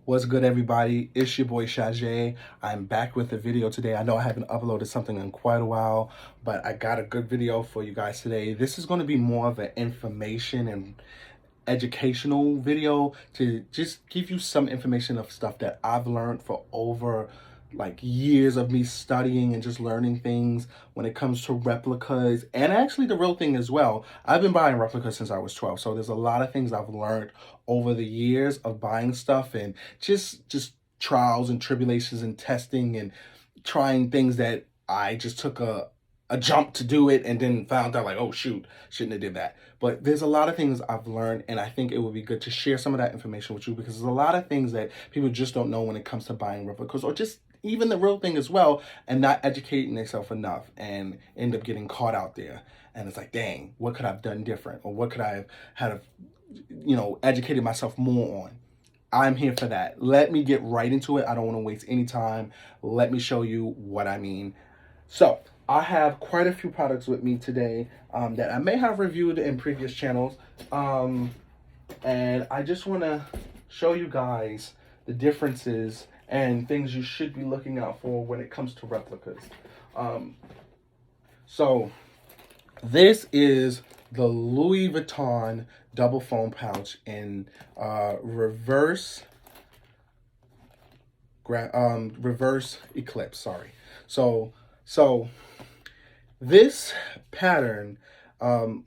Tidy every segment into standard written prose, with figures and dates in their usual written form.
What's good, everybody? It's your boy Shajay. I'm back with a video today. I know I haven't uploaded something in quite a while, but I got a good video for you guys today. This is going to be more of an information and educational video to just give you some information of stuff that I've learned for over like years of me studying and just learning things when it comes to replicas and actually the real thing as well. I've been buying replicas since I was 12, so there's a lot of things I've learned over the years of buying stuff and just trials and tribulations and testing and trying things that I just took a jump to do it and then found out like, oh shoot, shouldn't have did that. But there's a lot of things I've learned, and I think it would be good to share some of that information with you because there's a lot of things that people just don't know when it comes to buying replicas or just even the real thing as well, and not educating themselves enough and end up getting caught out there. And it's like, dang, what could I have done different? Or what could I have had, educated myself more on? I'm here for that. Let me get right into it. I don't want to waste any time. Let me show you what I mean. So I have quite a few products with me today that I may have reviewed in previous channels. And I just want to show you guys the differences and things you should be looking out for when it comes to replicas. So this is the Louis Vuitton double foam pouch in reverse eclipse. Sorry. So this pattern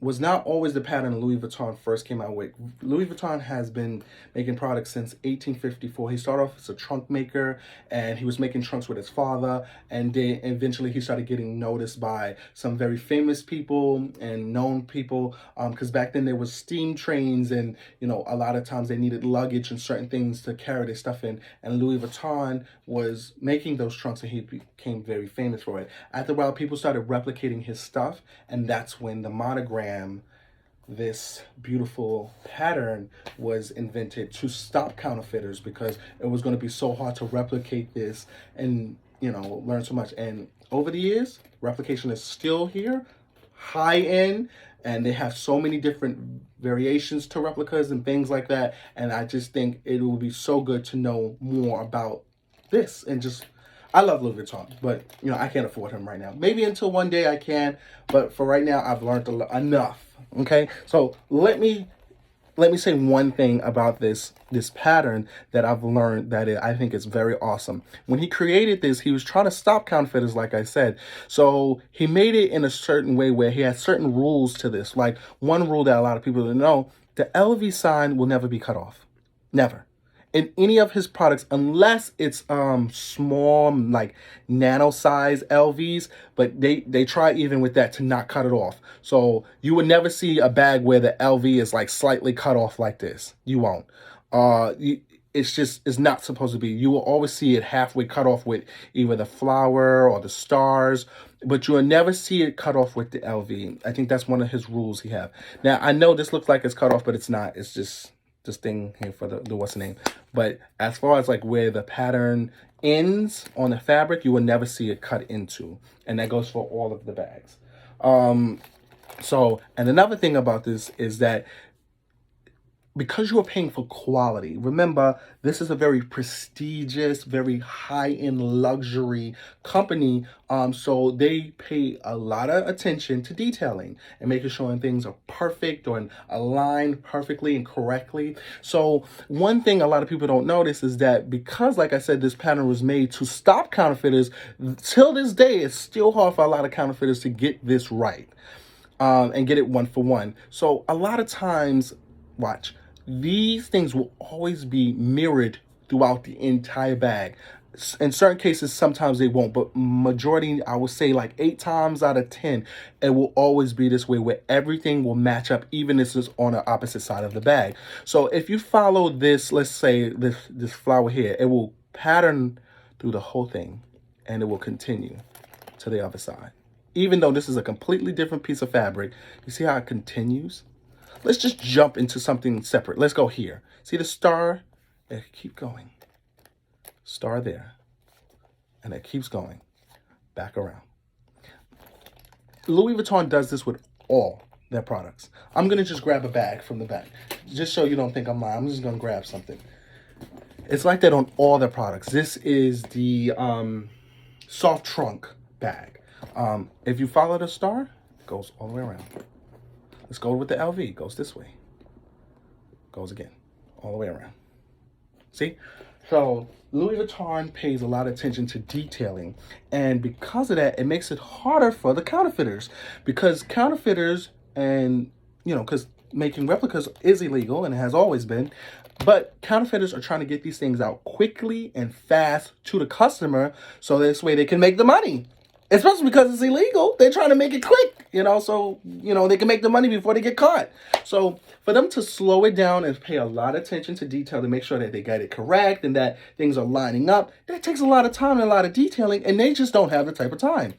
was not always the pattern Louis Vuitton first came out with. Louis Vuitton has been making products since 1854. He started off as a trunk maker, and he was making trunks with his father, and then eventually he started getting noticed by some very famous people and known people, because back then there was steam trains, and a lot of times they needed luggage and certain things to carry their stuff in, and Louis Vuitton was making those trunks, and he became very famous for it. After a while, people started replicating his stuff, and that's when the monogram, this beautiful pattern, was invented to stop counterfeiters because it was going to be so hard to replicate this and learn so much. And over the years, replication is still here, high end, and they have so many different variations to replicas and things like that. And I just think it will be so good to know more about this and just I love Louis Vuitton, but I can't afford him right now. Maybe until one day I can, but for right now I've learned enough. Okay, so let me say one thing about this pattern that I've learned that I think is very awesome. When he created this, he was trying to stop counterfeiters, like I said. So he made it in a certain way where he had certain rules to this. Like one rule that a lot of people don't know: the LV sign will never be cut off, never, in any of his products, unless it's small, like nano size LVs, but they try even with that to not cut it off. So you would never see a bag where the LV is like slightly cut off like this. You won't. It's not supposed to be. You will always see it halfway cut off with either the flower or the stars, but you will never see it cut off with the LV. I think that's one of his rules he have. Now, I know this looks like it's cut off, but it's not. It's just this thing here for the what's the name. But as far as like where the pattern ends on the fabric, you will never see it cut into. And that goes for all of the bags. And another thing about this is that because you are paying for quality, remember, this is a very prestigious, very high-end luxury company. So they pay a lot of attention to detailing and making sure things are perfect or aligned perfectly and correctly. So one thing a lot of people don't notice is that because, like I said, this pattern was made to stop counterfeiters, till this day, it's still hard for a lot of counterfeiters to get this right and get it one for one. So a lot of times, watch, these things will always be mirrored throughout the entire bag. In certain cases, sometimes they won't, but majority, I would say like 8 times out of 10, it will always be this way where everything will match up, even if it's on the opposite side of the bag. So if you follow this, let's say this flower here, it will pattern through the whole thing and it will continue to the other side. Even though this is a completely different piece of fabric, you see how it continues? Let's just jump into something separate. Let's go here. See the star? It keeps going. Star there. And it keeps going. Back around. Louis Vuitton does this with all their products. I'm going to just grab a bag from the back. Just so you don't think I'm lying. I'm just going to grab something. It's like that on all the products. This is the soft trunk bag. If you follow the star, it goes all the way around. Let's go with the LV. It goes this way. Goes again, all the way around. See? So Louis Vuitton pays a lot of attention to detailing, and because of that, it makes it harder for the counterfeiters, because counterfeiters, and because making replicas is illegal and it has always been, but counterfeiters are trying to get these things out quickly and fast to the customer, so this way they can make the money. Especially because it's illegal, they're trying to make it quick, so they can make the money before they get caught. So for them to slow it down and pay a lot of attention to detail to make sure that they get it correct and that things are lining up, that takes a lot of time and a lot of detailing, and they just don't have the type of time.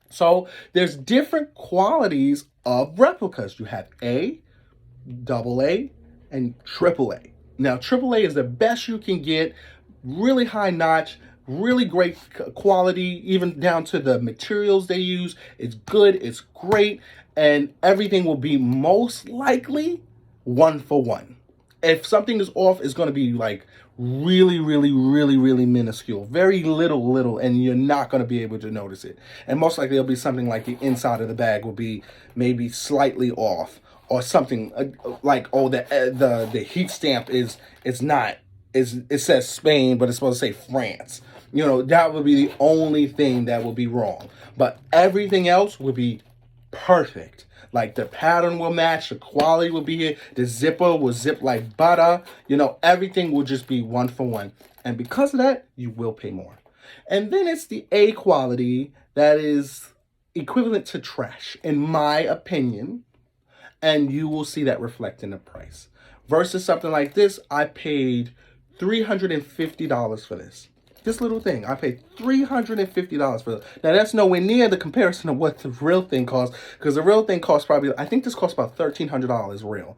So there's different qualities of replicas. You have A, AA, and AAA. Now, AAA is the best you can get, really high notch, really great quality, even down to the materials they use. It's good, it's great, and everything will be most likely 1-for-1. If something is off, it's going to be like really, really, really, really minuscule. Very little, and you're not going to be able to notice it. And most likely it'll be something like the inside of the bag will be maybe slightly off, or something like, the heat stamp it says Spain, but it's supposed to say France. That would be the only thing that would be wrong. But everything else would be perfect. Like the pattern will match, the quality will be here, the zipper will zip like butter. Everything will just be 1-for-1. And because of that, you will pay more. And then it's the A quality that is equivalent to trash, in my opinion. And you will see that reflect in the price. Versus something like this, I paid $350 for this. This little thing, I paid $350 for it. Now, that's nowhere near the comparison of what the real thing costs, because the real thing costs probably, I think this costs about $1,300 real.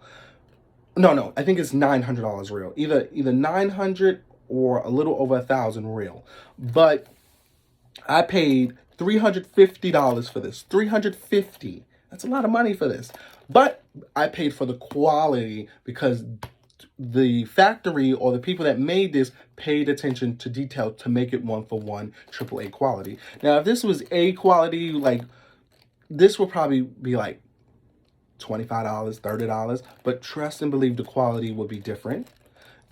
No, I think it's $900 real. Either $900 or a little over $1,000 real. But I paid $350 for this. $350. That's a lot of money for this. But I paid for the quality because the factory or the people that made this paid attention to detail to make it 1-for-1 AAA quality. Now, if this was A quality, like this would probably be like $25, $30, but trust and believe the quality will be different.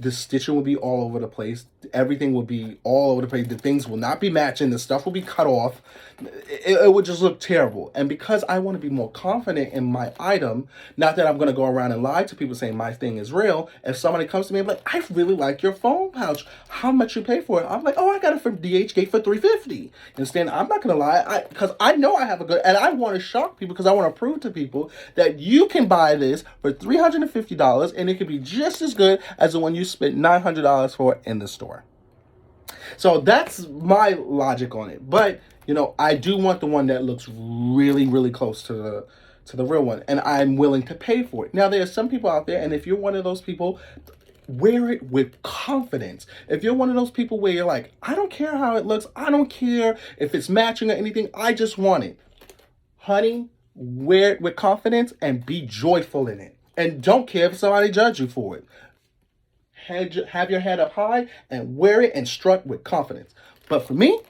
The stitching will be all over the place. Everything will be all over the place. The things will not be matching. The stuff will be cut off. It would just look terrible. And because I want to be more confident in my item, not that I'm going to go around and lie to people saying my thing is real. If somebody comes to me and like, I really like your phone pouch. How much you pay for it? I'm like, oh, I got it from DHgate for $350. You understand? I'm not going to lie, because I know I have a good, and I want to shock people because I want to prove to people that you can buy this for $350 and it can be just as good as the one you spent $900 for it in the store. So that's my logic on it. But I do want the one that looks really, really close to the real one, and I'm willing to pay for it. Now, there are some people out there, and if you're one of those people, wear it with confidence. If you're one of those people where you're like, I don't care how it looks, I don't care if it's matching or anything, I just want it. Honey, wear it with confidence and be joyful in it. And don't care if somebody judges you for it. Have your head up high and wear it and strut with confidence. But for me,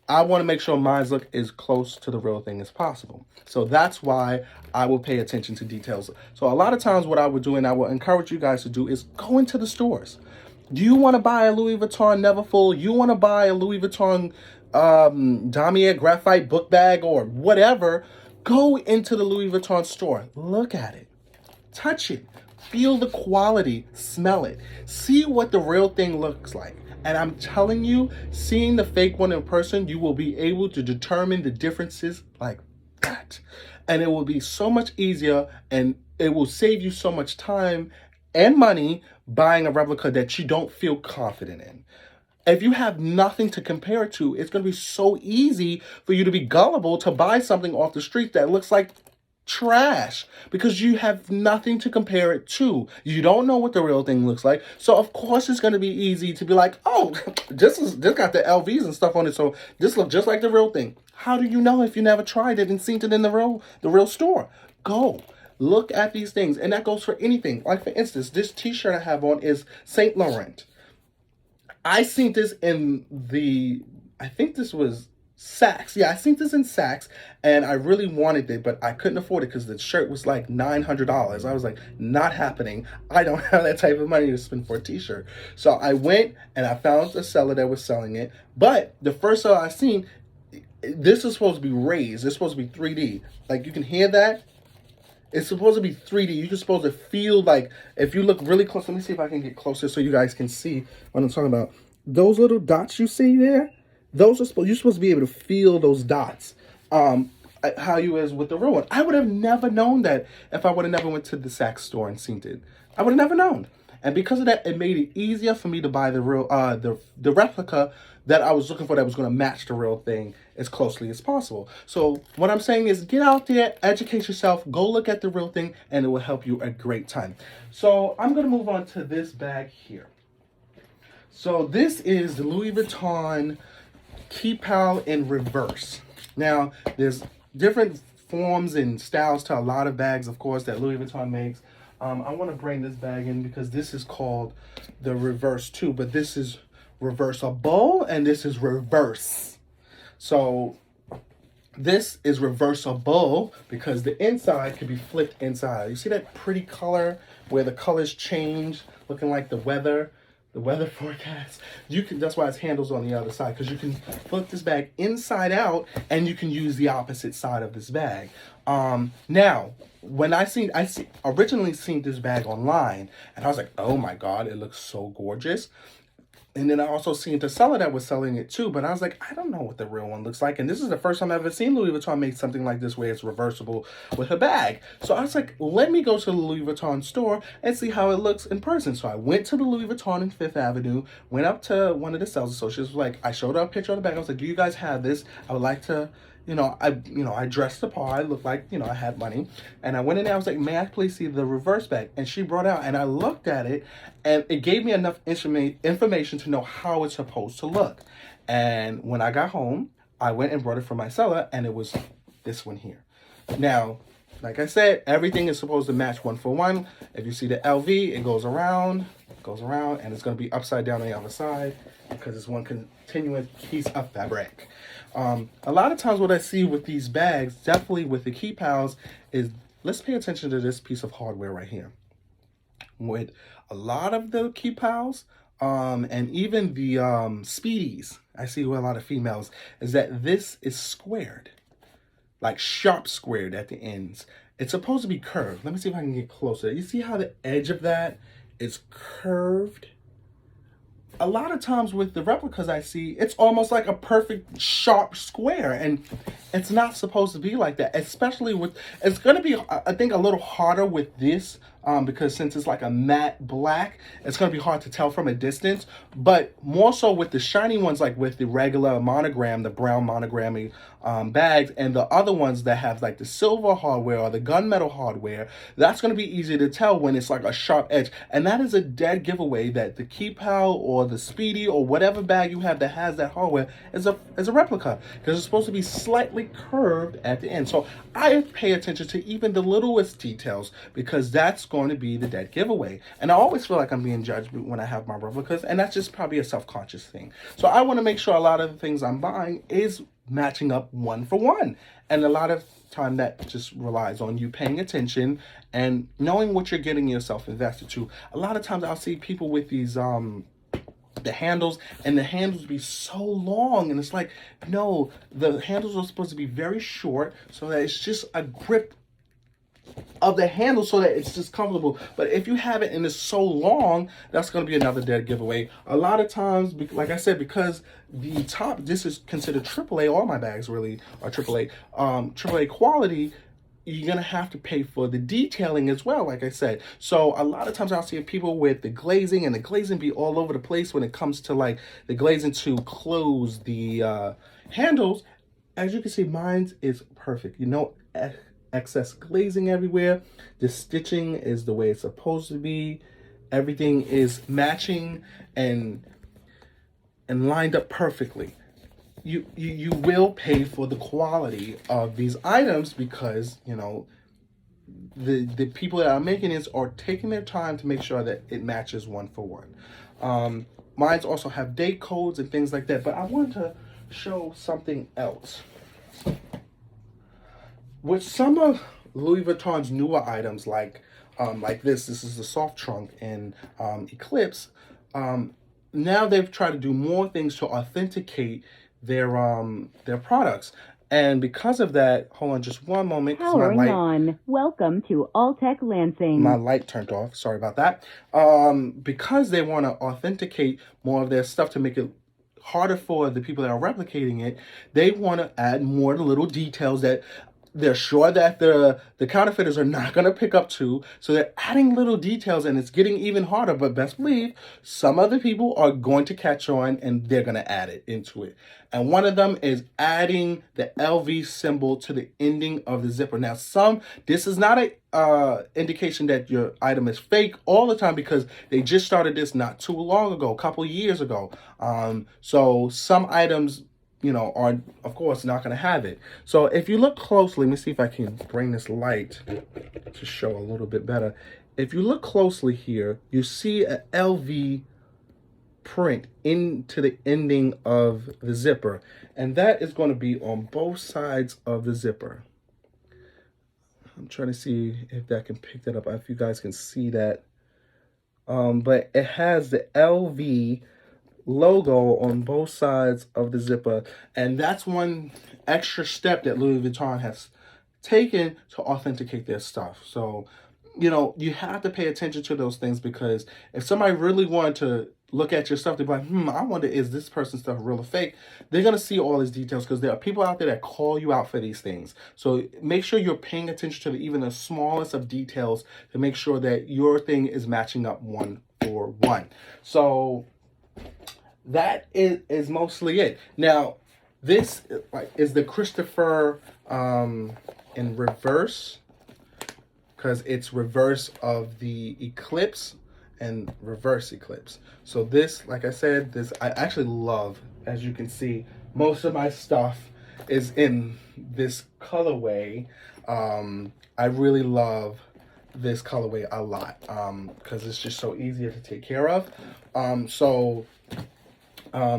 I want to make sure mine's look as close to the real thing as possible. So that's why I will pay attention to details. So a lot of times what I would do, and I will encourage you guys to do, is go into the stores. Do you want to buy a Louis Vuitton Neverfull? You want to buy a Louis Vuitton Damier graphite book bag or whatever? Go into the Louis Vuitton store. Look at it. Touch it. Feel the quality. Smell it. See what the real thing looks like. And I'm telling you, seeing the fake one in person, you will be able to determine the differences like that. And it will be so much easier, and it will save you so much time and money buying a replica that you don't feel confident in. If you have nothing to compare it to, it's going to be so easy for you to be gullible to buy something off the street that looks like trash, because you have nothing to compare it to. You don't know what the real thing looks like. So of course it's going to be easy to be like, oh, this got the LVs and stuff on it, so this looks just like the real thing. How do you know if you never tried it and seen it in the real store? Go look at these things. And that goes for anything. Like, for instance, this t-shirt I have on is Saint Laurent. I seen this in I think this was Saks. Yeah, I seen this in Saks, and I really wanted it, but I couldn't afford it because the shirt was like $900. I was like, not happening. I don't have that type of money to spend for a t-shirt. So I went and I found a seller that was selling it. But the first seller I seen, this is supposed to be raised. It's supposed to be 3D. Like, you can hear that. It's supposed to be 3D. You're supposed to feel like, if you look really close, let me see if I can get closer so you guys can see what I'm talking about. Those little dots you see there, those are supposed, you're supposed to be able to feel those dots. How you is with the real one. I would have never known that if I would have never went to the Saks store and seen it. I would have never known. And because of that, it made it easier for me to buy the real, the replica that I was looking for that was going to match the real thing as closely as possible. So what I'm saying is, get out there, educate yourself, go look at the real thing, and it will help you a great time. So I'm going to move on to this bag here. So this is the Louis Vuitton Key Pal in reverse. Now, there's different forms and styles to a lot of bags, of course, that Louis Vuitton makes. I want to bring this bag in because this is called the reverse too, but this is reversible and this is reverse. So this is reversible because the inside could be flipped inside. You see that pretty color where the colors change, looking like the weather forecast. That's why its handles on the other side, because you can flip this bag inside out and you can use the opposite side of this bag. Now, when I originally seen this bag online, and I was like, oh my God, it looks so gorgeous. And then I also seen the seller that was selling it too, but I was like, I don't know what the real one looks like. And this is the first time I've ever seen Louis Vuitton make something like this where it's reversible with a bag. So I was like, let me go to the Louis Vuitton store and see how it looks in person. So I went to the Louis Vuitton in Fifth Avenue, went up to one of the sales associates, I showed her a picture of the bag. I was like, do you guys have this? I would like to, I dressed the part. I looked like, I had money. And I went in there, I was like, may I please see the reverse bag? And she brought out, and I looked at it, and it gave me enough information to know how it's supposed to look. And when I got home, I went and brought it from my seller, and it was this one here. Now, like I said, everything is supposed to match 1-for-1. If you see the LV, it goes around, and it's going to be upside down on the other side because it's one continuous piece of fabric. A lot of times what I see with these bags, definitely with the Key Pals, is let's pay attention to this piece of hardware right here. With a lot of the Key Pals, and even the Speedies, I see with a lot of females, is that this is squared. Like sharp squared at the ends. It's supposed to be curved. Let me see if I can get closer. You see how the edge of that is curved? A lot of times with the replicas I see, it's almost like a perfect sharp square, and it's not supposed to be like that. Especially with, it's going to be, I think, a little harder with this, because since it's like a matte black, it's going to be hard to tell from a distance. But more so with the shiny ones, like with the regular monogram, the brown monogrammy bags, and the other ones that have like the silver hardware or the gunmetal hardware, that's going to be easy to tell when it's like a sharp edge. And that is a dead giveaway that the Key Pal or the Speedy or whatever bag you have that has that hardware is a replica, because it's supposed to be slightly curved at the end. So I pay attention to even the littlest details, because that's going to be the dead giveaway. And I always feel like I'm being judged when I have my replicas, and that's just probably a self-conscious thing. So I want to make sure a lot of the things I'm buying is matching up 1-for-1. And a lot of time that just relies on you paying attention and knowing what you're getting yourself invested to. A lot of times I'll see people with these the handles, and the handles be so long, and it's like, no, the handles are supposed to be very short so that it's just a grip of the handle so that it's just comfortable. But if you have it and it's so long, that's going to be another dead giveaway. A lot of times, like I said, because the top, this is considered AAA, all my bags really are AAA, AAA quality, you're going to have to pay for the detailing as well, like I said. So a lot of times I'll see people with the glazing, and the glazing be all over the place when it comes to like the glazing to close the handles. As you can see, mine is perfect. Excess glazing everywhere. The stitching is the way it's supposed to be. Everything is matching and lined up perfectly. You will pay for the quality of these items, because the people that are making this are taking their time to make sure that it matches 1-for-1. Mines also have date codes and things like that. But I want to show something else. With some of Louis Vuitton's newer items, like this is the soft trunk in Eclipse. Now they've tried to do more things to authenticate their products. And because of that, hold on just one moment. Powering on. Welcome to Alltech Lansing. My light turned off. Sorry about that. Because they want to authenticate more of their stuff to make it harder for the people that are replicating it, they want to add more little details that they're sure that the counterfeiters are not going to pick up to. So they're adding little details, and it's getting even harder. But best believe some other people are going to catch on, and they're going to add it into it. And one of them is adding the LV symbol to the ending of the zipper. Now, this is not a indication that your item is fake all the time, because they just started this not too long ago, a couple years ago. So some items, are, of course, not going to have it. So if you look closely, let me see if I can bring this light to show a little bit better. If you look closely here, you see an LV print into the ending of the zipper. And that is going to be on both sides of the zipper. I'm trying to see if that can pick that up, if you guys can see that. But it has the LV logo on both sides of the zipper, and that's one extra step that Louis Vuitton has taken to authenticate their stuff. So you have to pay attention to those things, because if somebody really wanted to look at your stuff, they'd be like, I wonder, is this person's stuff real or fake? They're going to see all these details, because there are people out there that call you out for these things. So make sure you're paying attention to even the smallest of details to make sure that your thing is matching up one for one. So that is mostly it. Now, this is the Christopher in reverse, because it's reverse of the Eclipse and reverse Eclipse. So this, like I said, I actually love. As you can see, most of my stuff is in this colorway. I really love this colorway a lot, because it's just so easier to take care of.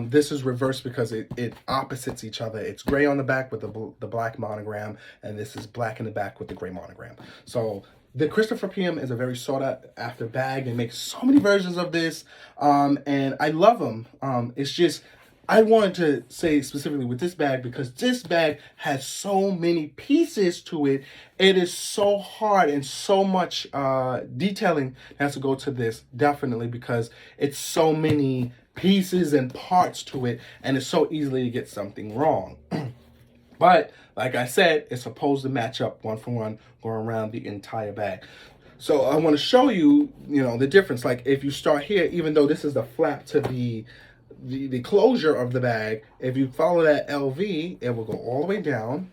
This is reversed because it opposites each other. It's gray on the back with the black monogram, and this is black in the back with the gray monogram. So the Christopher PM is a very sought after bag. They make so many versions of this, and I love them. It's just, I wanted to say specifically with this bag, because this bag has so many pieces to it. It is so hard, and so much detailing has to go to this, definitely, because it's so many pieces and parts to it, and it's so easily to get something wrong. But like I said, it's supposed to match up one for one going around the entire bag. So I want to show you, the difference. Like if you start here, even though this is the flap to the closure of the bag, if you follow that LV, it will go all the way down,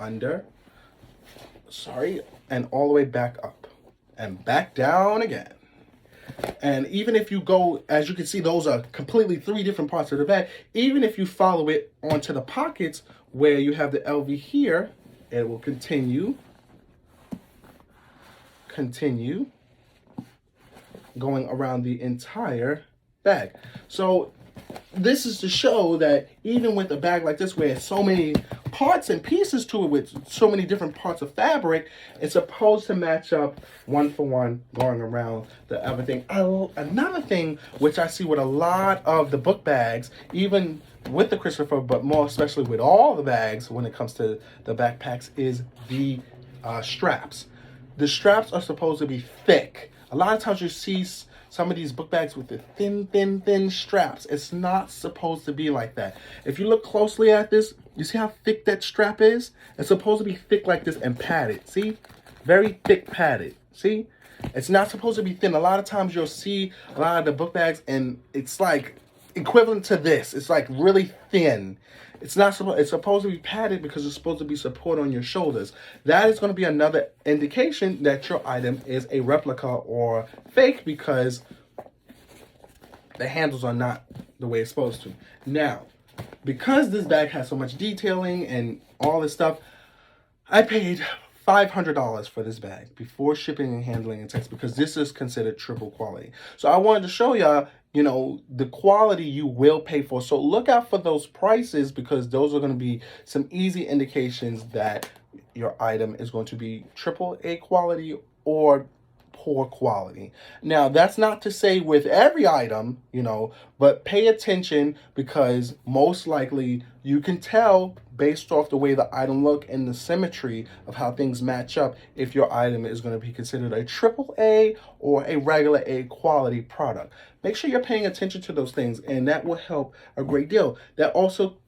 under, and all the way back up, and back down again. And even if you go, as you can see, those are completely three different parts of the bag. Even if you follow it onto the pockets where you have the LV here, it will continue going around the entire bag. So this is to show that even with a bag like this, where it's so many parts and pieces to it, with so many different parts of fabric, it's supposed to match up one for one going around the everything. Another thing which I see with a lot of the book bags, even with the Christopher, but more especially with all the bags when it comes to the backpacks, is the straps. The straps are supposed to be thick. A lot of times you see some of these book bags with the thin straps. It's not supposed to be like that. If you look closely at this, you see how thick that strap is? It's supposed to be thick like this and padded. See? Very thick padded. See? It's not supposed to be thin. A lot of times you'll see a lot of the book bags and it's like equivalent to this. It's like really thin. It's not supposed. It's supposed to be padded because it's supposed to be support on your shoulders. That is going to be another indication that your item is a replica or fake, because the handles are not the way it's supposed to. Now, because this bag has so much detailing and all this stuff, I paid $500 for this bag before shipping and handling and tax, because this is considered triple quality. So I wanted to show y'all, the quality you will pay for. So look out for those prices, because those are going to be some easy indications that your item is going to be AAA quality or poor quality. Now, that's not to say with every item, but pay attention, because most likely you can tell based off the way the item look and the symmetry of how things match up if your item is going to be considered a AAA or a regular A quality product. Make sure you're paying attention to those things, and that will help a great deal. That also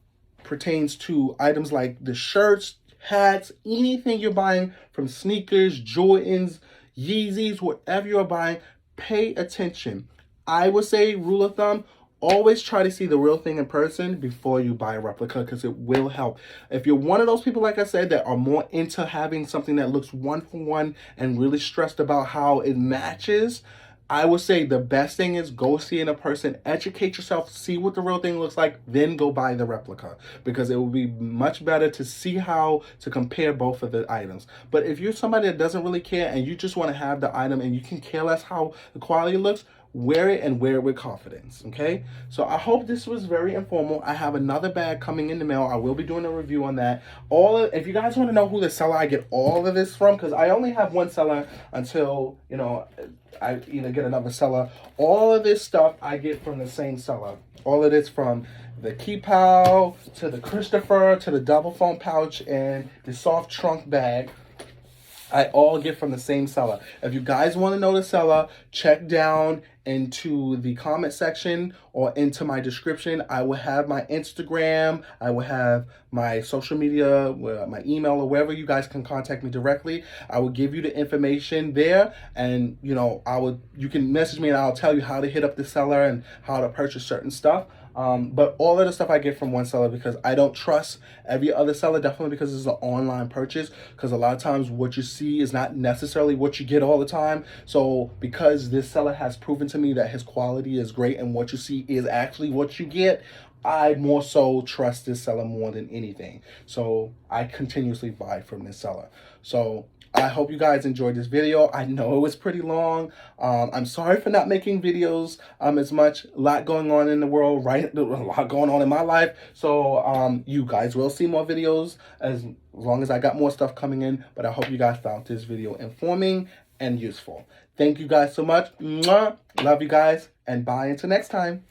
pertains to items like the shirts, hats, anything you're buying, from sneakers, Jordans, Yeezys, whatever you're buying. Pay attention. I would say, rule of thumb, always try to see the real thing in person before you buy a replica, because it will help. If you're one of those people, like I said, that are more into having something that looks one for one and really stressed about how it matches, I would say the best thing is go see it in person, educate yourself, see what the real thing looks like, then go buy the replica, because it will be much better to see how to compare both of the items. But if you're somebody that doesn't really care and you just want to have the item and you can care less how the quality looks, wear it, and wear it with confidence. Okay, so I hope this was very informal. I have another bag coming in the mail. I will be doing a review on that. If you guys want to know who the seller I get all of this from, because I only have one seller until I either get another seller. All of this stuff I get from the same seller. All of this, from the key pal to the Christopher to the double phone pouch and the soft trunk bag, I all get from the same seller. If you guys want to know the seller, check down into the comment section or into my description. I will have my Instagram, I will have my social media, my email, or wherever you guys can contact me directly. I will give you the information there, and you can message me and I'll tell you how to hit up the seller and how to purchase certain stuff. But all of the stuff I get from one seller, because I don't trust every other seller, definitely because it's an online purchase, because a lot of times what you see is not necessarily what you get all the time. So because this seller has proven to me that his quality is great and what you see is actually what you get, I more so trust this seller more than anything. So I continuously buy from this seller. So I hope you guys enjoyed this video. I know it was pretty long. I'm sorry for not making videos as much. A lot going on in the world, right? A lot going on in my life. So you guys will see more videos as long as I got more stuff coming in. But I hope you guys found this video informing and useful. Thank you guys so much. Mwah. Love you guys, and bye until next time.